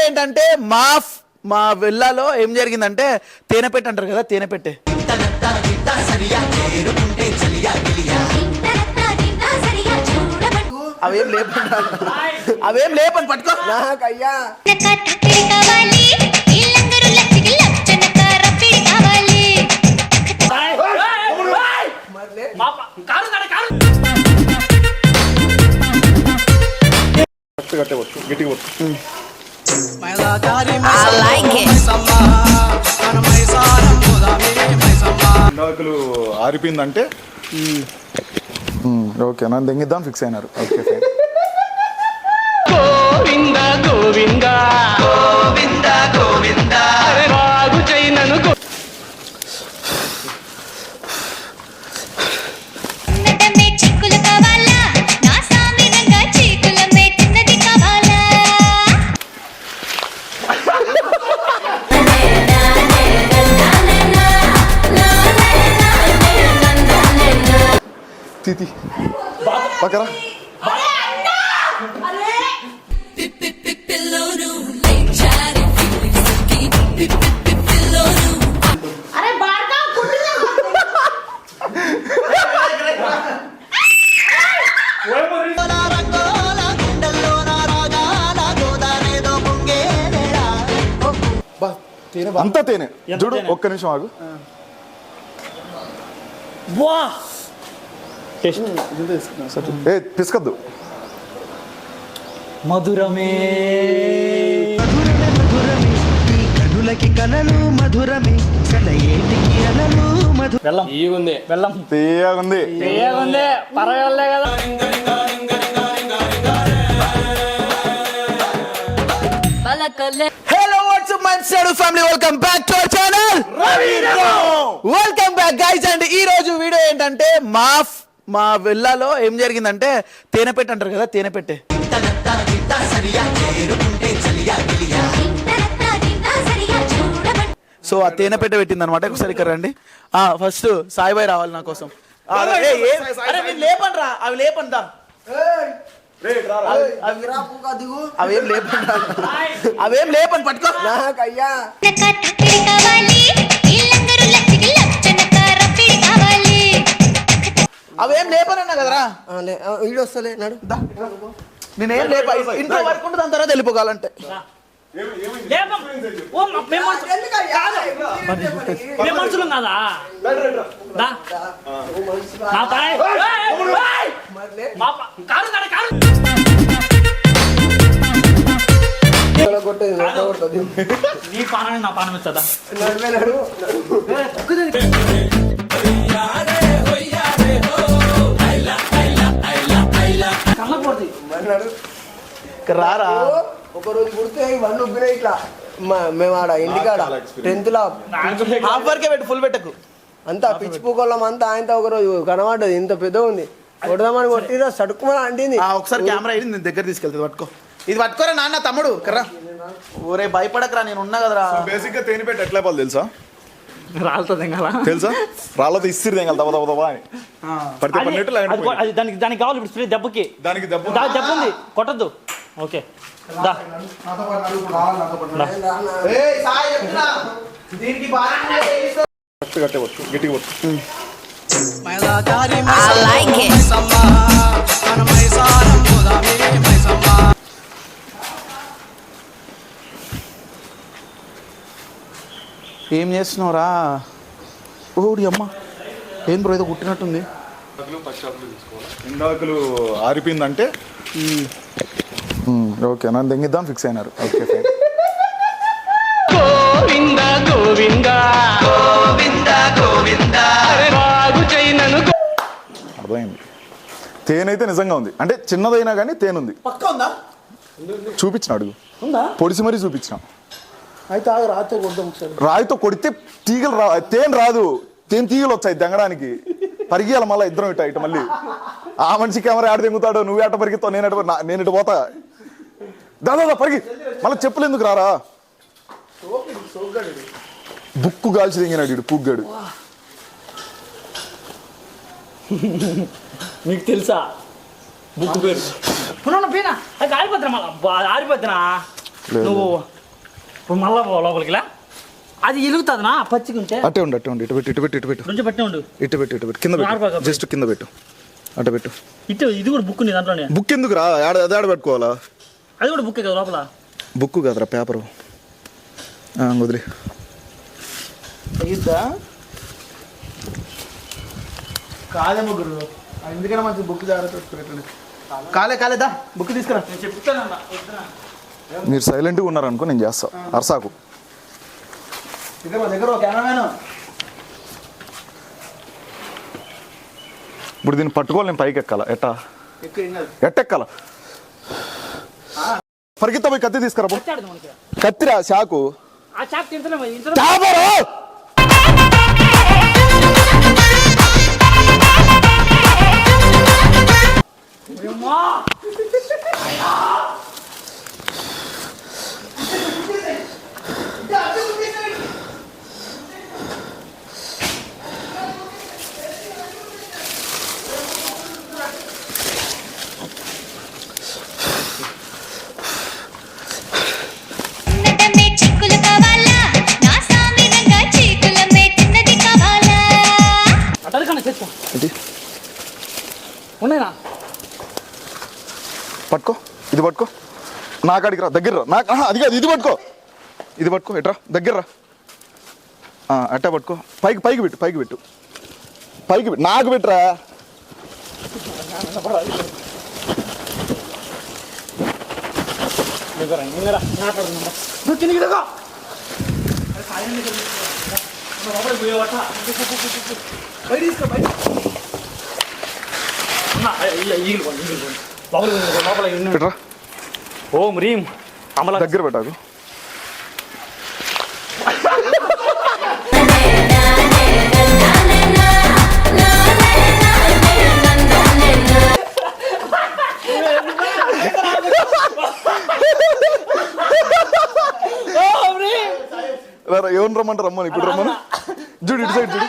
ఏంటంటే మా విల్లాలో ఏం జరిగిందంటే తేనెపెట్టు అంటారు కదా, తేనెపెట్టే అవేం లేపని పట్టుకో నాకయ్యా. ఇందాకలు ఆరిపోయిందంటే ఓకే నన్ను దెంగిద్దాం ఫిక్స్ అయినారు. ఓకే గోవింద గోవింద గోవింద గోవింద రాగు చైనను తీతి పక్కరా అంతా తేనె చూడు. ఒక్క నిమిషం ఆగు. ఏ పిసుకద్దు. మధురమే కనులకి కలలు మధురమే కలయేటికి అలలు మధుర బెల్లం ఈగుంది, బెల్లం తీయగుంది, తీయగుంది పర్వాలే కదా. హలో వాట్సాప్ మై చెడు family, welcome back to our channel welcome back guys. And ఈ రోజు వీడియో ఏంటంటే మా విల్లాలో ఏం జరిగిందంటే తేనెపెట్టు అంటారు కదా, తేనెపెట్టే సో ఆ తేనెపెట్ట పెట్టింది అనమాట. ఒకసారి ఇక్కడ రండి. ఫస్ట్ సాయిబాయి రావాలి నా కోసం. లేపండి రా, అవి లేపండి దా, అవేం లేపని పట్టుకో నాకయ్యా. అవేం లేపనన్నా కదరా, వీడు వస్తలే నడు. నేనేం లేప, ఇంట్లో వరకు ఉంటే దాని తర్వాత వెళ్ళిపోగాలంటే. మనుషులు కదా నీ పానాన్ని నా పానం ఇస్తుందా? రారా ఒక రోజు గుర్తు ఇవన్నీ ఉబ్బినా ఇట్లా మేము ఆడ ఇంటికాడ 10th లో హాఫ్ వరకే పెట్టు, ఫుల్ పెట్టకు. అంతా పిచ్చి పూకోళ్ళం అంతా ఆయనతో ఒక రోజు కనబడ్డది, ఇంత పెద్ద ఉంది. కొడదామని కొట్టిరా సడుక్కుమని అంటింది. ఒకసారి కెమెరా అయ్యి నేను దగ్గర తీసుకెళ్తుంది, పట్టుకో. ఇది పట్టుకోరా నాన్న, తమ్ముడు కర్రా. ఊరే భయపడకరా, నేను ఉన్నా కదరా. బేసిక్ గా తేనెపెట్టు ఎట్లా అయిపోవాలి తెలుసా? రాళ్ళతో తెంగాల తెలుసా? రాళ్ళతో ఇస్తిరి తెంగాలి దబ దబ దబా అని. పడితే పడినట్టు దానికి కావాలి ఇప్పుడు స్ప్రే దెబ్బకి. దానికి దెబ్బ దెబ్బ ఉంది, కొట్టద్దు. ఓకే దా కట్టవచ్చు గట్టిగా పట్టు. ఏం చేస్తున్నావురా? ఓడి అమ్మ, ఏం బ్రో ఏదో కుట్టినట్టుంది. ఇందాకలు ఆరిపోయిందంటే ఓకే నన్ను దెంగిద్దాం ఫిక్స్ అయినారు. ఓకే గోవింద గోవింద గోవింద గోవింద రాగు చైనను అర్థమైంది. తేనైతే నిజంగా ఉంది, అంటే చిన్నదైనా కానీ తేనుంది. పక్క ఉందా? చూపించిన అడుగు, పొడిసి మరీ చూపించిన. అయితే రాయితో కొడదాం ఒకసారి. రాయితో కొడితే తీగలు తేనె రాదు, తేనె తీగలు వచ్చాయి దెంగడానికి. పరిగెల మళ్ళీ ఇద్దరం ఇటు మళ్ళీ. ఆ మనిషి కెమెరా ఆడ తెంగుతాడు, నువ్వు ఆట పరిగెత్తావు, నేను ఇటు పోతా. దాదా పరిగి, మళ్ళీ చెప్పులు ఎందుకు రారా? బుక్కు కాల్చి తెంగినాడు ఇడు పుగ్గాడు. మీకు తెలుసా బుక్ పేరు? పునః పీనా అది ఆరిపోతున్నా, మళ్ళీ ఆరిపోతున్నా. నువ్వు ఇప్పుడు మళ్ళా పో లోపలికి ఇలా అది ఎలుగుతుందినా పచ్చిగా ఉంటే అట్టే ఉండు ఇటు పెట్టు ఇటు పెట్టు కొంచెం పట్టే ఉండు పెట్టు కింద పెట్టు జస్ట్ కింద పెట్టు అట్ట పెట్టు. ఇటు ఇది కూడా బుక్ ఉంది దాంట్లోనే బుక్ ఎందుకు రా అది ఆడ పెట్టుకోవాలా? అది కూడా బుక్ కదా లోపల బుక్ కదరా పేపరు వదిలే. తగ్గిద్దా కాదేమో గురు, ఎందుకైనా మంచి బుక్ జాగ్రత్త పెట్టుకునేటండి. కాలేదా బుక్ తీసుకురా. నేను చెప్తానన్నా. మీరు సైలెంట్గా ఉన్నారనుకో నేను చేస్తా. అర్సాకు దగ్గర కెమెరామెన్. ఇప్పుడు దీన్ని పట్టుకోవాలి, నేను పైకి ఎక్కాలా? ఎట్టెక్కాల? పరిగెత్త పోయి కత్తి తీసుకురా. కత్తిరా చాకు. ఆ చాక్ తింటలే ఉన్నాయినా. పట్టుకో, ఇది పట్టుకో, నా కాడికి రా, దగ్గర రా. నాకు అది కాదు, ఇది పట్టుకో, ఇది పట్టుకో, ఎట్రా దగ్గర రా. అట్టా పట్టుకో, పైకి పెట్టు పైకి పెట్టు, నాకు పెట్టురా. పెట్టరా. ఓం రీం అమల దగ్గర పెట్టాకు. ఎవరిని రమ్మంటారు? రమ్మని ఇప్పుడు రమ్మను. చూడు ఇటు సైడ్ చూడు.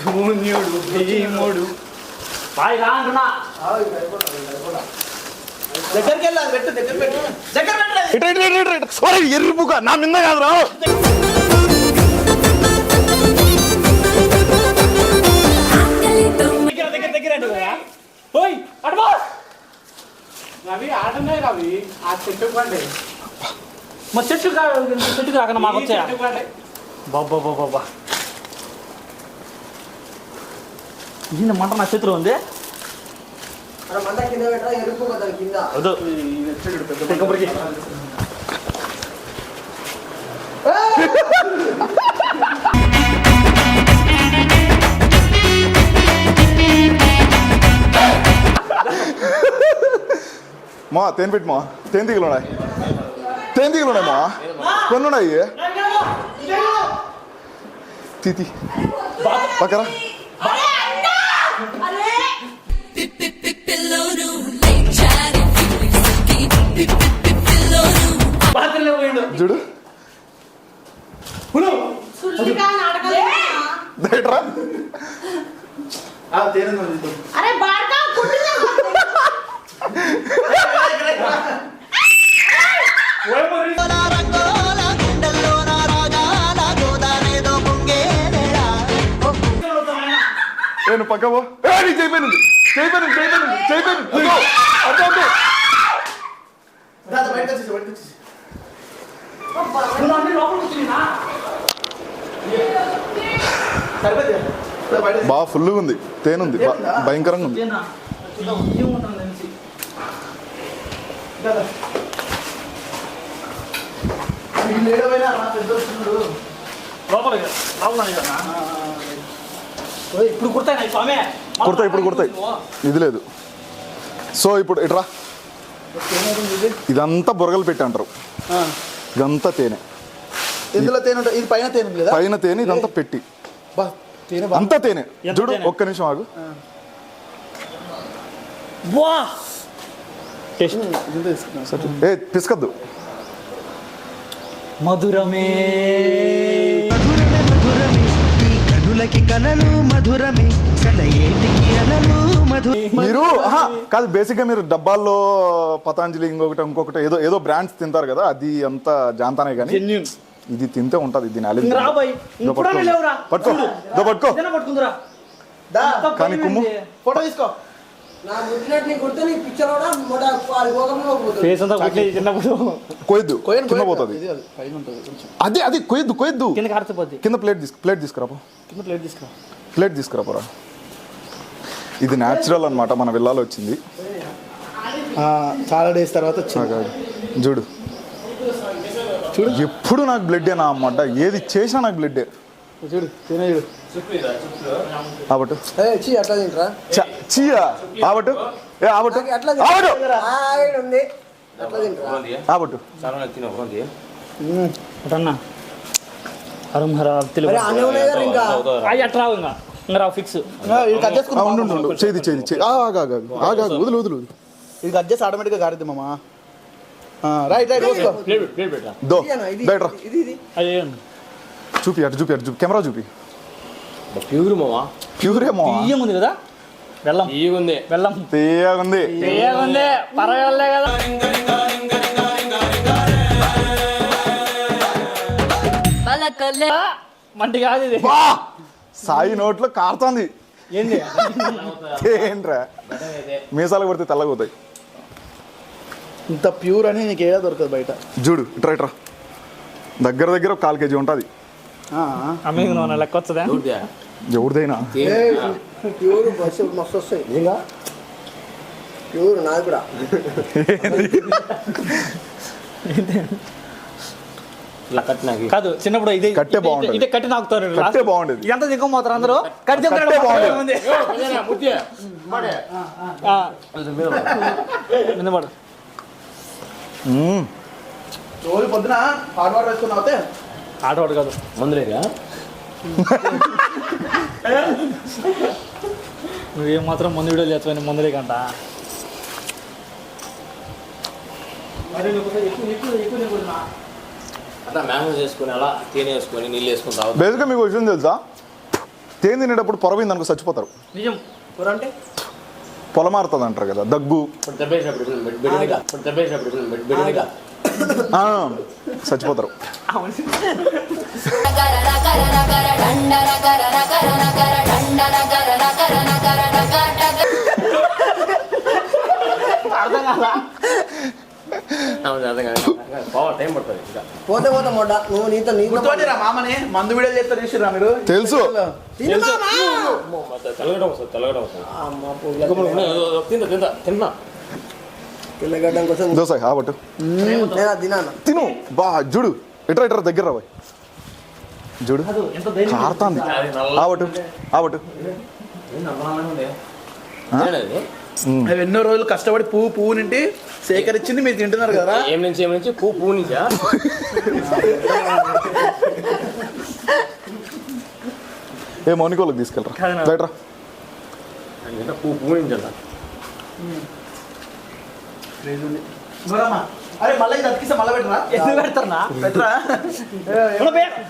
శూన్యుడు భీముడు బాయ్ రా అంటున్నా. దగ్గరికి వెళ్ళాలి, పెట్టు దగ్గర పెట్టు. ఎర్రిపుక నా మింద కాదు రా. దగ్గర పోయి అటు రవి ఆటనే రవి ఆ చెట్టు పండి మా చెట్టు కాకుండా మాకు వచ్చాయా బాబా ఈయన మంట నా చేతిలో ఉంది. మంట కింద పెట్టరా, ఎరుపు కదా కింద. వద్దు మా తేనె పెట్టి మా తేనె తీగలు ఉన్నాయి మా కొన్ని ఉన్నాయి. తీతి పక్కరా. చూడు బయటరా. నేను పక్కవో చేయపోయింది. బాగా ఫుల్గా ఉంది, తేనుంది, భయంకరంగా ఉంది. ఇప్పుడు కుడతాయి స్వామి, ఇప్పుడు కుడతాయి. ఇది లేదు. సో ఇప్పుడు ఇట్రా, ఇదంతా బురగలు పెట్టి అంటారు. ఇదంతా తేనె. ఇందులో తేనె ఉంటుంది, ఇది పైన తేనె లేదా? పైన తేనె, ఇదంతా పెట్టి అంతా తేనె. చూడు ఒక్క నిమిషం ఆగు. పిసకద్దు. మధురమే మధురమే మధురమే ఈ కనులకి కలలు మధురమే కల ఏటికి అలలు మధు మీరు కాదు బేసిక్ గా మీరు డబ్బాల్లో పతాంజలి ఇంకొకటి ఏదో ఏదో బ్రాండ్స్ తింటారు కదా అది అంత జాంతానే కానీ ఇది తింటే ఉంటది దీని అలెర్జీ. ఇంక రా బాయ్, ఇదో ఇప్పుడు పట్టుకో. లేవురా. పట్టుకో ఇదో పట్టుకో పట్టుకుందిరా కానీ కుమ్ము ఫోటో తీసుకో. నా గుర్తున్నట్టు నీ గుర్తు నీ పిక్చర్ కూడా మొట్ట అది పోకపోతే ఫేస్ అంతా కొట్టేది చిన్నప్పుడు కొయ్యద్దు కోయను, కింద కోయను. పోతుంది ఇది అది, పైన ఉంటుంది కొంచెం. అది కొయ్యద్దు కింద కార్చిపోద్ది. కింద ప్లేట్ తీసుకురాపో కింద ప్లేట్ తీసుకురా. ప్లేట్ తీసుకురాపోరా. ఇది న్యాచురల్ అన్నమాట మన విల్లాలో వచ్చింది. చాలా డేస్ తర్వాత వచ్చింది. చూడు ఎప్పుడు నాకు బ్లడ్డే నా అన్నమాట, ఏది చేసినా నాకు బ్లడ్డే. చూడు తినే చూడు. ఆబట్టు అట్లా తింటరా చీయా ఆబట్టు ఆబట్టు అట్లా ఆబట్టు ఉంది అట్లా తింటరా ఆబట్టు అన్నా హరం హర తెలుగు అరే అనే ఉన్నాయి కదా ఇంకా అవి అట్లా రావు ఇంకా రావు ఫిక్స్. ఇది కట్ చేసుకుని ఉండు చేయి ఆగా వదులు ఇది కట్ చేసి ఆటోమేటిక్గా గారిద్ది మామ. రైట్ పోసుకో. ప్లేట్ పెట్టా దో ఇది బయట ఇది ఇది అదే చూపి అటు కెమెరా చూపి. ప్యూర్ మావా ప్యూరేమో బియ్యం ఉంది కదా, బెల్లం ఉంది బెల్లం తీయగుంది. ఉంది పర్వాలే కదా. మంటి కాదు ఇది. బా సాయి నోట్లో కారుతోంది. ఏంది ఏంట్రా మీసాలు కొడితే తెల్లగవుతాయి. ఇంత ప్యూర్ అని నీకు ఏడా దొరకదు బయట. చూడు ఇట్రా దగ్గర ఒక 1/4 kg ఉంటుంది. అమ్మింగ్ నూనె లెక్క వస్తుందా? ఎవరిదైనా ప్యూర్ బస్సు మస్తు వస్తాయి నిజంగా ప్యూర్ నాకు కూడా కాదు చిన్నప్పుడు ఇదే కట్టే బాగుంటది. ఇదే కట్టి నాకుతారు. కట్టే బాగుండేది. ఎంత దిగ్గపోతారు అందరూ కట్టి కట్టే బాగుండేది. నిలబడు. రోజు పొద్దున హాట్ వాటర్ వేసుకుని అవుతే ఆటవాడు కాదు మందులేగా నువ్వేం మాత్రం ముందు వీడియోలు చేస్తావు ముందులే కంట. అట్లా మ్యాంగో చేసుకుని అలా తేనె వేసుకొని నీళ్ళు వేసుకుని తాగుతాం. బేసిక్గా మీకు విషయం తెలుసా, తేనె తినేటప్పుడు పొరవింది అనుకో చచ్చిపోతారు. నిజం. కూర అంటే పొలమారుతుంది అంటారు కదా, దగ్గు చచ్చిపోతారు. టైం పడుతుంది ఇంకా పోతే మొట్ట నువ్వు నీతో గుర్తుపట్టిరా మామని మందు వీడియోలు చేస్తారు చూసిరా మీరు? తెలుసు. తెల్లగడం వస్తుంది తిన్నా పిల్లగడ్డం కోసం దోస ఆబట్టు తినాను తిను బా. చూడు ఇట్రా దగ్గర రాబోయ్. చూడు కాదు ఎంత ధైర్యం. కారుతాంది. ఆబట్టు అవి ఎన్నో రోజులు కష్టపడి పువ్వు నింటి సేకరించింది మీరు తింటున్నారు కదా. ఏం నుంచి పువ్వు నుంచా ఏ మౌనికోళ్ళకి తీసుకెళ్ళరా బయటరా. పువ్వు నుంచి అలా అరే మళ్ళీ ఇది అతికిస్తే మళ్ళీ పెట్టరా? ఎందుకు పెడతారా? పెట్టరా?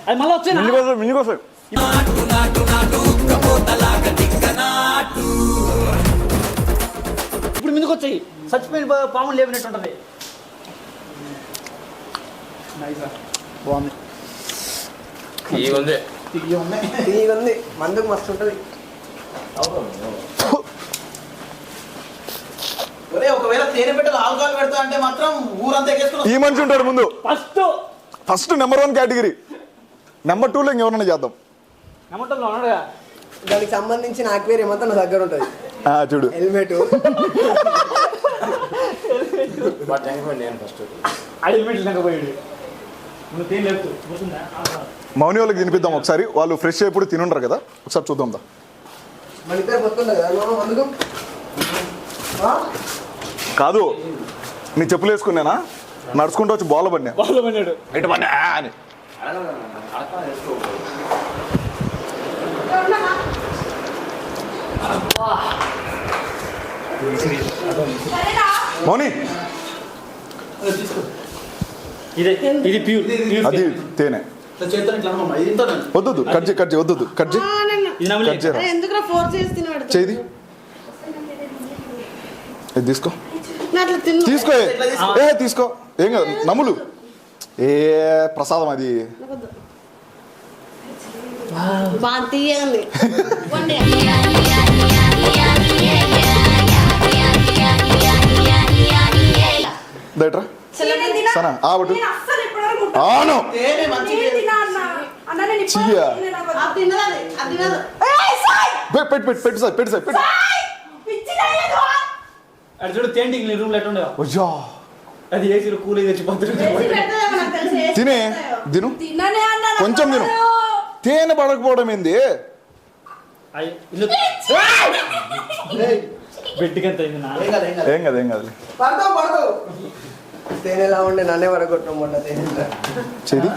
అది మళ్ళీ వచ్చేనా? మింగికోసం ఇప్పుడు ముందుకు వచ్చాయి చచ్చిపోయిన పాములు లేపినట్టు ఉంటుంది. బాగుంది. ఉంది ఉంది మందుకు మస్తు ఉంటుంది. ఒరే ఒకవేళ తేనె పెట్టలు ఆల్కహాల్ పెడతా అంటే మాత్రం ఊరంతా ఎక్కేసుకుని ఈ మనిషి ఉంటాడు ముందు. First number 1 category. నెంబర్ 2లో ఇంకెవరన్నా చేద్దాం. నమ్మటంలో ఉన్నాడుగా. దానికి సంబంధించిన ఆక్వేరియం అంతా నా దగ్గర ఉంటుంది. చూడు హెల్మెట్ నేను ఫస్ట్ హెల్మెట్ లేకపోయాడు. మౌని వాళ్ళకి తినిపిద్దాం ఒకసారి. వాళ్ళు ఫ్రెష్ ఎప్పుడు తినుండరు కదా, ఒకసారి చూద్దాం దా. మన ఇద్దరు వస్తుందా కదా అందుకు కాదు నీ చెప్పులు వేసుకున్నానా, నడుచుకుంటూ వచ్చి బాల్ పడినా వాళ్ళు పడినాడు. ఇటు పడినా అని. మౌని ఇది ప్యూర్ అది తేనె. చేస్తాను ఇట్లా అమ్మమ్మ, ఇది ఇంత నన్ను. వద్దు కట్ చేయి వద్దు కట్ చేయి ఇది నమ్మలే. కట్ చేయరా ఎందుకు ఫోర్స్ చేసి తినబెడతా చేయి ఇది తీసుకో నా అట్లా తిన్ను తీసుకో తీసుకో ఏం కాదు నమ్ములు ఏ ప్రసాదం అది బాగా తీయండి దయట్రా సనా ఆవటు అవును తేనె మంచిది. చియ్యా అది తినదు అది తినదు పెట్టు సార్ పెట్టు అది చూడు తేంటికి నీ రూమ్ లో ఎట్లా ఉండేవా అయ్యా అది ఏసీ కూల్ తెచ్చిపోతుంది తినే తిను కొంచెం తిను తేనె పడకపోవడం ఏంది బెడ్కి ఎంత అయింది నా ఏం కాదు, ఏం కాదు. ఏం కాదు పడతావు తేనెలా ఉండే నన్నే వరగొట్టం మొన్న తేనె చేది